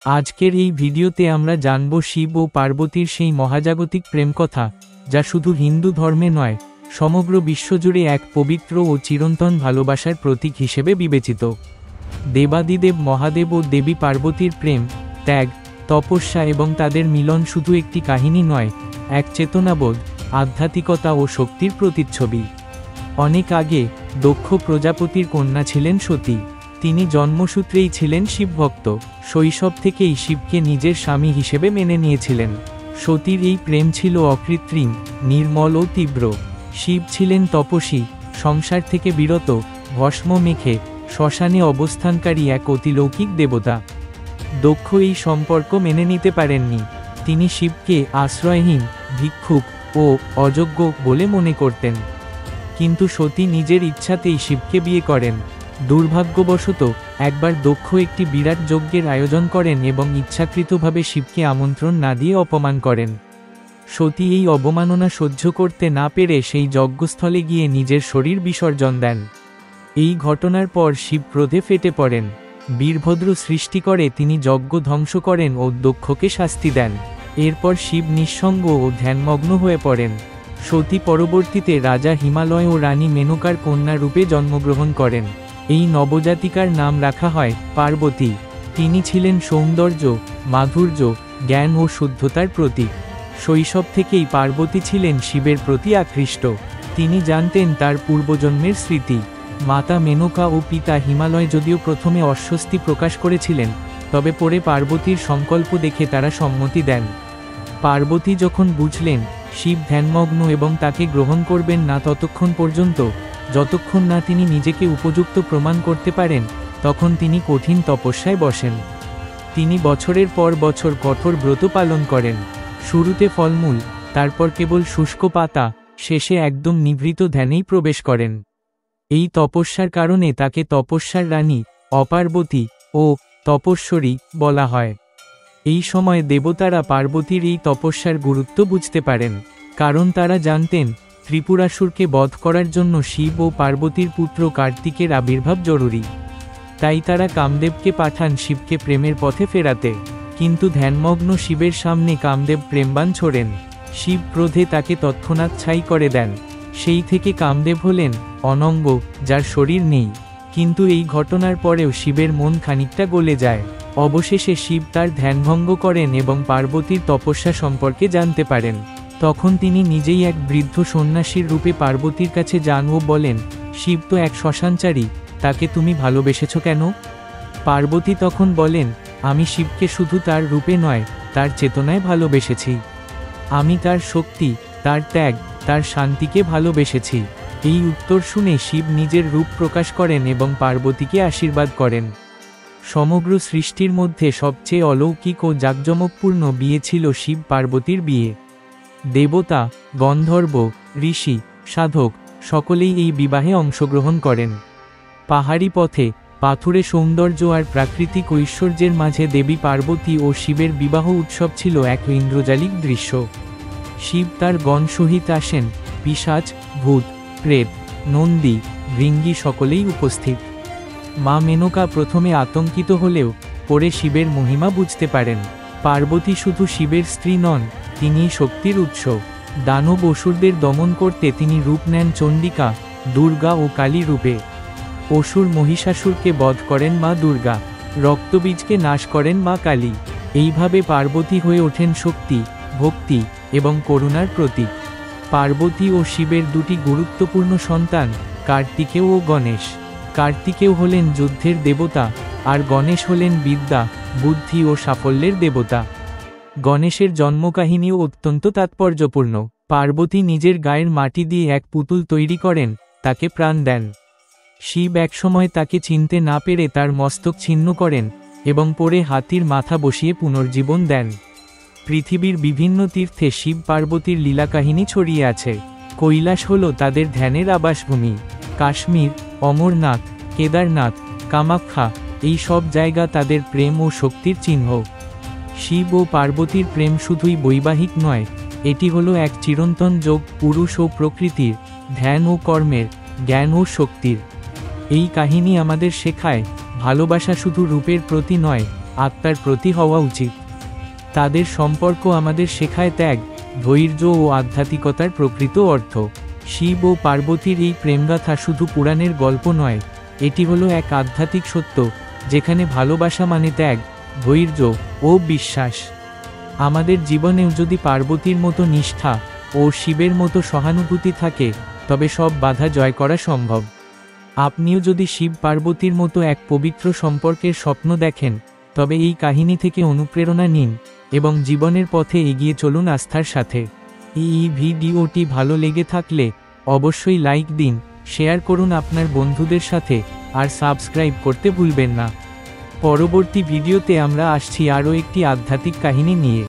আজকের এই ভিডিওতে আমরা জানব শিব ও পার্বতীর সেই মহাজাগতিক প্রেম কথা, যা শুধু হিন্দু ধর্মে নয়, সমগ্র বিশ্বজুড়ে এক পবিত্র ও চিরন্তন ভালোবাসার প্রতীক হিসেবে বিবেচিত। দেবাদিদেব মহাদেব ও দেবী পার্বতীর প্রেম, ত্যাগ, তপস্যা এবং তাদের মিলন শুধু একটি কাহিনী নয়, এক চেতনাবোধ, আধ্যাত্মিকতা ও শক্তির প্রতিচ্ছবি। অনেক আগে দক্ষ প্রজাপতির কন্যা ছিলেন সতী। তিনি জন্মসূত্রেই ছিলেন শিবভক্ত, শৈশব থেকেই শিবকে নিজের স্বামী হিসেবে মেনে নিয়েছিলেন। সতীর এই প্রেম ছিল অকৃত্রিম, নির্মল ও তীব্র। শিব ছিলেন তপস্বী, সংসার থেকে বিরত, ভস্ম মেখে শ্মশানে অবস্থানকারী এক অতিলৌকিক দেবতা। দক্ষ এই সম্পর্ক মেনে নিতে পারেননি। তিনি শিবকে আশ্রয়হীন, ভিক্ষুক ও অযোগ্য বলে মনে করতেন। কিন্তু সতী নিজের ইচ্ছাতেই শিবকে বিয়ে করেন। দুর্ভাগ্যবশত একবার দক্ষ একটি বিরাট যজ্ঞের আয়োজন করেন এবং ইচ্ছাকৃতভাবে শিবকে আমন্ত্রণ না দিয়ে অপমান করেন। সতী এই অবমাননা সহ্য করতে না পেরে সেই যজ্ঞস্থলে গিয়ে নিজের শরীর বিসর্জন দেন। এই ঘটনার পর শিব ক্রোধে ফেটে পড়েন। বীরভদ্র সৃষ্টি করে তিনি যজ্ঞ ধ্বংস করেন ও দক্ষকে শাস্তি দেন। এরপর শিব নিঃসঙ্গ ও ধ্যানমগ্ন হয়ে পড়েন। সতী পরবর্তীতে রাজা হিমালয় ও রানী মেনকার কন্যা রূপে জন্মগ্রহণ করেন। এই নবজাতিকার নাম রাখা হয় পার্বতী। তিনি ছিলেন সৌন্দর্য, মাধুর্য, জ্ঞান ও শুদ্ধতার প্রতীক। শৈশব থেকেই পার্বতী ছিলেন শিবের প্রতি আকৃষ্ট। তিনি জানতেন তার পূর্বজন্মের স্মৃতি। মাতা মেনকা ও পিতা হিমালয় যদিও প্রথমে অস্বস্তি প্রকাশ করেছিলেন, তবে পরে পার্বতীর সংকল্প দেখে তারা সম্মতি দেন। পার্বতী যখন বুঝলেন শিব ধ্যানমগ্ন এবং তাকে গ্রহণ করবেন না ততক্ষণ পর্যন্ত, যতক্ষণ না তিনি নিজেকে উপযুক্ত প্রমাণ করতে পারেন, তখন তিনি কঠিন তপস্যায় বসেন। তিনি বছরের পর বছর কঠোর ব্রত পালন করেন। শুরুতে ফলমূল, তারপর কেবল শুষ্ক পাতা, শেষে একদম নিভৃত ধ্যানেই প্রবেশ করেন। এই তপস্যার কারণে তাকে তপস্যার রানী, অপার্বতী ও তপস্বরী বলা হয়। এই সময় দেবতারা পার্বতীর এই তপস্যার গুরুত্ব বুঝতে পারেন, কারণ তারা জানতেন ত্রিপুরাসুরকে বধ করার জন্য শিব ও পার্বতীর পুত্র কার্তিকের আবির্ভাব জরুরি। তাই তারা কামদেবকে পাঠান শিবকে প্রেমের পথে ফেরাতে। কিন্তু ধ্যানমগ্ন শিবের সামনে কামদেব প্রেমবাণ ছোড়েন। শিব ক্রোধে তাকে তৎক্ষণাৎ ছাই করে দেন। সেই থেকে কামদেব হলেন অনঙ্গ, যার শরীর নেই। কিন্তু এই ঘটনার পরেও শিবের মন খানিকটা গলে যায়। অবশেষে শিব তার ধ্যানভঙ্গ করেন এবং পার্বতীর তপস্যা সম্পর্কে জানতে পারেন। তখন তিনি নিজেই এক বৃদ্ধ সন্ন্যাসীর রূপে পার্বতীর কাছে যান ও বলেন, শিব তো এক শ্মশানচারী, তাকে তুমি ভালোবেসেছ কেন? পার্বতী তখন বলেন, আমি শিবকে শুধু তার রূপে নয়, তার চেতনায় ভালোবেসেছি। আমি তার শক্তি, তার ত্যাগ, তার শান্তিকে ভালোবেসেছি। এই উত্তর শুনে শিব নিজের রূপ প্রকাশ করেন এবং পার্বতীকে আশীর্বাদ করেন। সমগ্র সৃষ্টির মধ্যে সবচেয়ে অলৌকিক ও জাঁকজমকপূর্ণ বিয়ে ছিল শিব পার্বতীর বিয়ে। দেবতা, গন্ধর্ব, ঋষি, সাধক সকলেই এই বিবাহে অংশগ্রহণ করেন। পাহাড়ি পথে, পাথুরে সৌন্দর্য আর প্রাকৃতিক ঐশ্বর্যের মাঝে দেবী পার্বতী ও শিবের বিবাহ উৎসব ছিল এক ইন্দ্রজালিক দৃশ্য। শিব তার গণ সহিত আসেন, পিশাচ, ভূত, প্রেত, নন্দী, ভৃঙ্গি সকলেই উপস্থিত। মা মেনকা প্রথমে আতঙ্কিত হলেও পরে শিবের মহিমা বুঝতে পারেন। পার্বতী শুধু শিবের স্ত্রী নন, তিনি শক্তির উৎস। দানব অসুরদের দমন করতে তিনি রূপ নেন চণ্ডিকা, দুর্গা ও কালী রূপে। অসুর মহিষাসুরকে বধ করেন মা দুর্গা, রক্তবীজকে নাশ করেন মা কালী। এইভাবে পার্বতী হয়ে ওঠেন শক্তি, ভক্তি এবং করুণার প্রতীক। পার্বতী ও শিবের দুটি গুরুত্বপূর্ণ সন্তান, কার্তিকেয় ও গণেশ। কার্তিকেয় হলেন যুদ্ধের দেবতা, আর গণেশ হলেন বিদ্যা, বুদ্ধি ও সাফল্যের দেবতা। গণেশের জন্মকাহিনীও অত্যন্ত তাৎপর্যপূর্ণ। পার্বতী নিজের গায়ের মাটি দিয়ে এক পুতুল তৈরি করেন, তাকে প্রাণ দেন। শিব একসময় তাকে চিনতে না পেরে তার মস্তক ছিন্ন করেন এবং পরে হাতির মাথা বসিয়ে পুনর্জীবন দেন। পৃথিবীর বিভিন্ন তীর্থে শিব পার্বতীর লীলাকাহিনী ছড়িয়ে আছে। কৈলাস হল তাদের ধ্যানের আবাসভূমি। কাশ্মীর, অমরনাথ, কেদারনাথ, কামাখ্যা এই সব জায়গা তাদের প্রেম ও শক্তির চিহ্ন। শিব ও পার্বতীর প্রেম শুধুই বৈবাহিক নয়, এটি হলো এক চিরন্তন যোগ পুরুষ ও প্রকৃতির, ধ্যান ও কর্মের, জ্ঞান ও শক্তির। এই কাহিনী আমাদের শেখায় ভালোবাসা শুধু রূপের প্রতি নয়, আত্মার প্রতি হওয়া উচিত। তাদের সম্পর্ক আমাদের শেখায় ত্যাগ, ধৈর্য ও আধ্যাত্মিকতার প্রকৃত অর্থ। শিব ও পার্বতীর এই প্রেমগাথা শুধু পুরাণের গল্প নয়, এটি হলো এক আধ্যাত্মিক সত্য, যেখানে ভালোবাসা মানে ত্যাগ, ধৈর্য ও বিশ্বাস। আমাদের জীবনেও যদি পার্বতীর মতো নিষ্ঠা ও শিবের মতো সহানুভূতি থাকে, তবে সব বাধা জয় করা সম্ভব। আপনিও যদি শিব পার্বতীর মতো এক পবিত্র সম্পর্কের স্বপ্ন দেখেন, তবে এই কাহিনী থেকে অনুপ্রেরণা নিন এবং জীবনের পথে এগিয়ে চলুন আস্থার সাথে। এই ভিডিওটি ভালো লেগে থাকলে অবশ্যই লাইক দিন, শেয়ার করুন আপনার বন্ধুদের সাথে, আর সাবস্ক্রাইব করতে ভুলবেন না। পরবর্তী ভিডিওতে আমরা আসছি আরও একটি আধ্যাত্মিক কাহিনী নিয়ে।